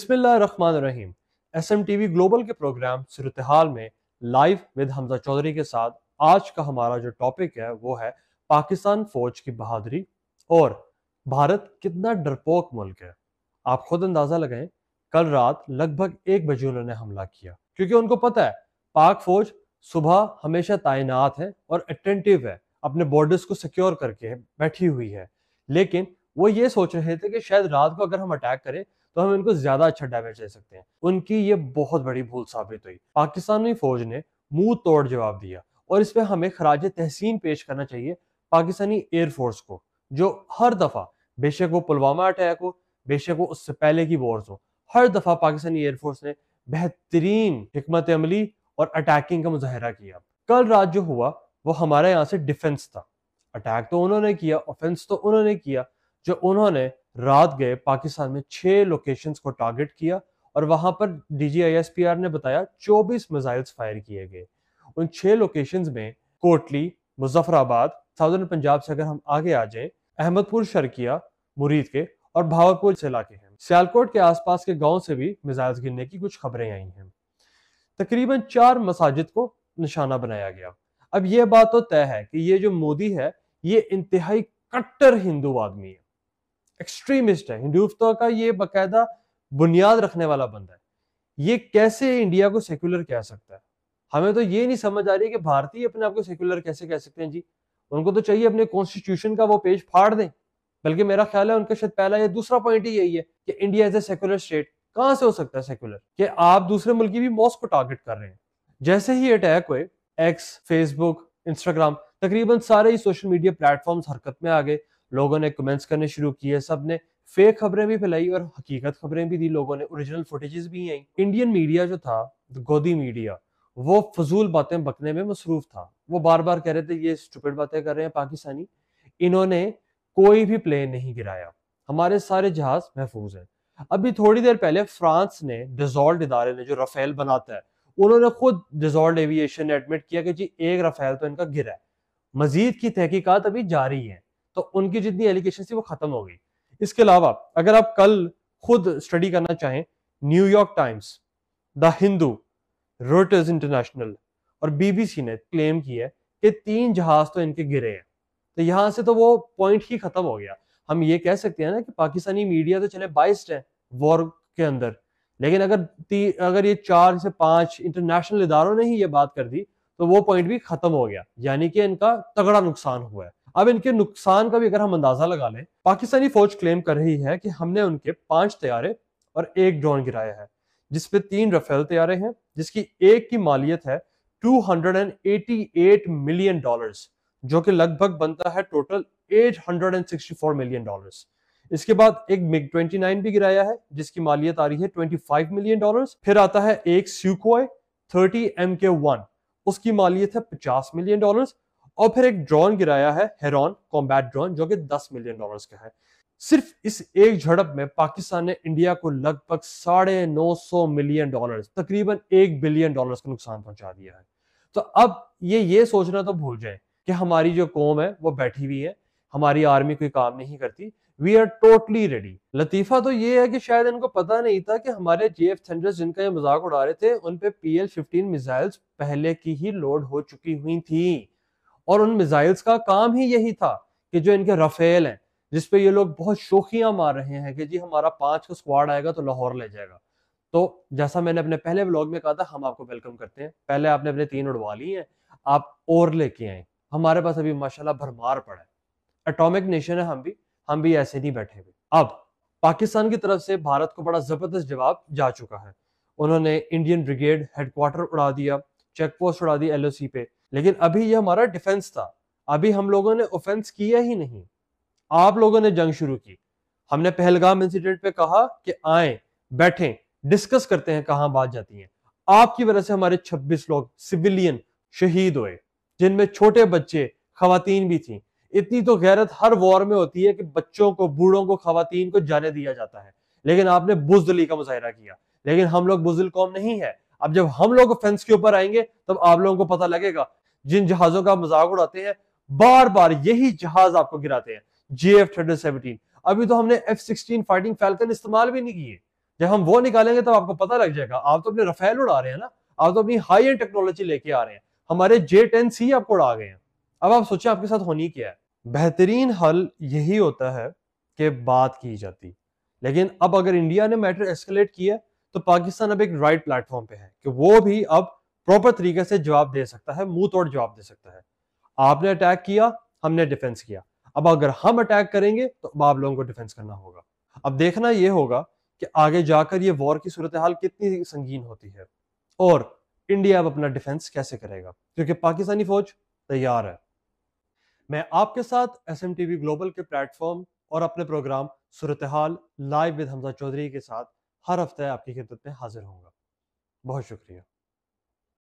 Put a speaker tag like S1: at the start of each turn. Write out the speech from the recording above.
S1: बिस्मिल्लाहिर्रहमानिर्रहीम। SMTV global के programme सूरत-ए-हाल में लाइव विद हमजा चौधरी के साथ आज का हमारा जो टॉपिक है वो है पाकिस्तान फौज की बहादुरी और भारत कितना डरपोक मुल्क है। आप खुद अंदाजा लगाएं, कल रात लगभग 1 बजे उन्होंने हमला किया क्योंकि उनको पता है पाक फौज सुबह हमेशा तैनात है और अटेंटिव है, अपने बॉर्डर्स को सिक्योर करके बैठी हुई है। लेकिन वो ये सोच रहे थे कि शायद रात को अगर हम अटैक करें तो हम इनको ज्यादा अच्छा डैमेज दे सकते हैं। उनकी ये बहुत बड़ी भूल साबित हुई। पाकिस्तानी फौज ने मुंह तोड़ जवाब दिया और इस पे हमें खराज तहसीन पेश करना चाहिए पाकिस्तानी एयरफोर्स को, जो हर दफा, बेशक वो पुलवामा अटैक हो, बेशक वो उससे पहले की वॉर्स हो, हर दफा पाकिस्तानी एयरफोर्स ने बेहतरीन हिकमत अमली और अटैकिंग का मुजाहरा किया। कल रात जो हुआ वो हमारे यहाँ से डिफेंस था। अटैक तो उन्होंने किया, ऑफेंस तो उन्होंने किया। जो उन्होंने रात गए पाकिस्तान में 6 लोकेशंस को टारगेट किया और वहां पर DGISPR ने बताया 24 मिसाइल्स फायर किए गए। उन 6 लोकेशंस में कोटली, मुजफ्फराबाद, साउदर्न पंजाब से अगर हम आगे आ जाएं, अहमदपुर, शर्किया, मुरीद के और भावलपुर से इलाके हैं। सियालकोट के आसपास के गांव से भी मिसाइल्स गिरने की कुछ खबरें आई हैं। तकरीबन 4 मसाजिद को निशाना बनाया गया। अब यह बात तो तय है कि ये जो मोदी है ये इंतहाई कट्टर हिंदू आदमी है, एक्सट्रीमिस्ट है, हिंदुत्व का ये बाकायदा बुनियाद रखने वाला बंदा है। ये कैसे इंडिया को सेक्युलर कह सकता है? हमें तो ये नहीं समझ आ रही कि भारतीय अपने आप को सेक्युलर कैसे कह सकते हैं जी। उनको तो चाहिए अपने कॉन्स्टिट्यूशन का वो पेज फाड़ दें। बल्कि मेरा ख्याल है उनका शायद पहला या दूसरा पॉइंट ही यही है कि India is a secular state. कहां से हो सकता है सेक्युलर कि आप दूसरे मुल्क की भी मॉस्क को टारगेट कर रहे हैं? जैसे ही अटैक हुए, एक्स, फेसबुक, इंस्टाग्राम, तकरीबन सारे ही सोशल मीडिया प्लेटफॉर्म्स हरकत में आ गए। लोगों ने कमेंट्स करने शुरू किए, सब ने फेक खबरें भी फैलाई और हकीकत खबरें भी दी, लोगों ने ओरिजिनल फुटेजेस भी आई। इंडियन मीडिया जो था, गोदी मीडिया, वो फजूल बातें बकने में मसरूफ था। वो बार बार कह रहे थे ये स्टूपिड बातें कर रहे हैं पाकिस्तानी, इन्होंने कोई भी प्लेन नहीं गिराया, हमारे सारे जहाज महफूज हैं। अभी थोड़ी देर पहले फ्रांस ने, डसॉल्ट इदारे ने जो राफेल बनाता है, उन्होंने खुद, डसॉल्ट एविएशन ने एडमिट किया कि जी एक राफेल तो इनका गिरा है। मजीद की तहकीकात अभी जारी है, तो उनकी जितनी एलिगेशन थी वो खत्म हो गई। इसके अलावा अगर आप कल खुद स्टडी करना चाहें, New York times, the Hindu, rotors international और BBC ने क्लेम किया है कि 3 जहाज तो इनके गिरे हैं। तो यहां से तो वो पॉइंट ही खत्म हो गया। हम ये कह सकते हैं ना कि पाकिस्तानी मीडिया तो चले बाइस्ड है वॉर के अंदर, लेकिन अगर ये 4 से 5 इंटरनेशनल इदारों ने ही ये बात कर दी तो वो पॉइंट भी खत्म हो गया, यानी कि इनका तगड़ा नुकसान हुआ है। अब इनके नुकसान का भी अगर हम अंदाजा लगा लें, पाकिस्तानी फौज क्लेम कर रही है कि हमने उनके 5 तैयारे और 1 ड्रोन गिराया है, जिसपे 3 राफेल तैयारे हैं, जिसकी एक की मालियत है $288 मिलियन, जो कि लगभग बनता है टोटल $864 मिलियन। इसके बाद एक MiG-29 भी गिराया है जिसकी मालियत आ रही है $25 मिलियन। फिर आता है एक Sukhoi 30 Mk1, उसकी मालियत है $50 मिलियन। और फिर एक ड्रोन गिराया है हेरॉन कॉम्बैट ड्रोन, जो कि $10 मिलियन का है। सिर्फ इस एक झड़प में पाकिस्तान ने इंडिया को लगभग $950 मिलियन, तकरीबन $1 बिलियन का नुकसान पहुंचा दिया है। तो अब ये सोचना तो भूल जाए कि हमारी जो कौम है वो बैठी हुई है, हमारी आर्मी कोई काम नहीं करती। We are totally ready. Latifa तो ये है कि शायद इनको पता नहीं था कि हमारे JF थंडर्स जिनका ये मजाक उड़ा रहे थे, उन पे PL-15 मिसाइल्स पहले की ही लोड हो चुकी हुई थी और उन मिसाइल्स का काम ही यही था कि जो इनके राफेल हैं, जिसपे ये लोग बहुत शोखियां मार रहे हैं कि जी हमारा 5 का स्क्वाड आएगा तो लाहौर ले जाएगा। तो जैसा मैंने अपने पहले व्लॉग में कहा था, हम आपको वेलकम करते हैं। पहले आपने अपने 3 उड़वा ली हैं, आप और लेके आए। हमारे पास अभी माशाल्लाह भरमार पड़ा है, एटॉमिक नेशन है हम भी ऐसे नहीं बैठे हुए। अब पाकिस्तान की तरफ से भारत को बड़ा जबरदस्त जवाब जा चुका है। उन्होंने इंडियन ब्रिगेड हेडक्वार्टर उड़ा दिया, चेक पोस्ट उड़ा दी LOC पे, लेकिन अभी ये हमारा डिफेंस था। अभी हम लोगों ने ऑफेंस किया ही नहीं, आप लोगों ने जंग शुरू की। हमने पहलगाम इंसिडेंट पे कहा कि आए, बैठें, डिस्कस करते हैं कहां बात जाती है। आपकी वजह से हमारे 26 लोग सिविलियन शहीद हुए, जिनमें छोटे बच्चे, खवातीन भी थी। इतनी तो गैरत हर वॉर में होती है कि बच्चों को, बूढ़ों को, खवातीन को जाने दिया जाता है, लेकिन आपने बुज़दिली का मुजाहिरा किया। लेकिन हम लोग बुज़दिल कौम नहीं है। अब जब हम लोग ऑफेंस के ऊपर आएंगे तब आप लोगों को पता लगेगा। जिन जहाजों का मजाक उड़ाते हैं, बार बार यही जहाज आपको गिराते हैं, JF-17। अभी तो हमने F-16 फाइटिंग फैल्कन इस्तेमाल भी नहीं किए। जब हम वो निकालेंगे तब आपको पता लग जाएगा। आप तो अपने रफेल उड़ा रहे हैं ना, आप तो अपनी हाई एंड टेक्नोलॉजी लेके आ रहे हैं, हमारे J-10C आपको उड़ा गए हैं। अब आप सोचिए आपके साथ होनी क्या है। बेहतरीन हल यही होता है कि बात की जाती। लेकिन अब अगर इंडिया ने मैटर एस्केलेट किया तो पाकिस्तान अब एक राइट प्लेटफॉर्म पे है कि वो भी अब प्रॉपर तरीके से जवाब दे सकता है, मुंह तोड़ जवाब दे सकता है। आपने अटैक किया, हमने डिफेंस किया। अब अगर हम अटैक करेंगे तो अब आप लोगों को डिफेंस करना होगा। अब देखना यह होगा कि आगे जाकर ये वॉर की सूरत हाल कितनी संगीन होती है और इंडिया अब अपना डिफेंस कैसे करेगा, क्योंकि पाकिस्तानी फौज तैयार है। मैं आपके साथ SMTV ग्लोबल के प्लेटफॉर्म और अपने प्रोग्राम सूरत हाल लाइव विद हमजा चौधरी के साथ हर हफ्ते आपकी खिदमत में हाजिर होऊंगा। बहुत शुक्रिया।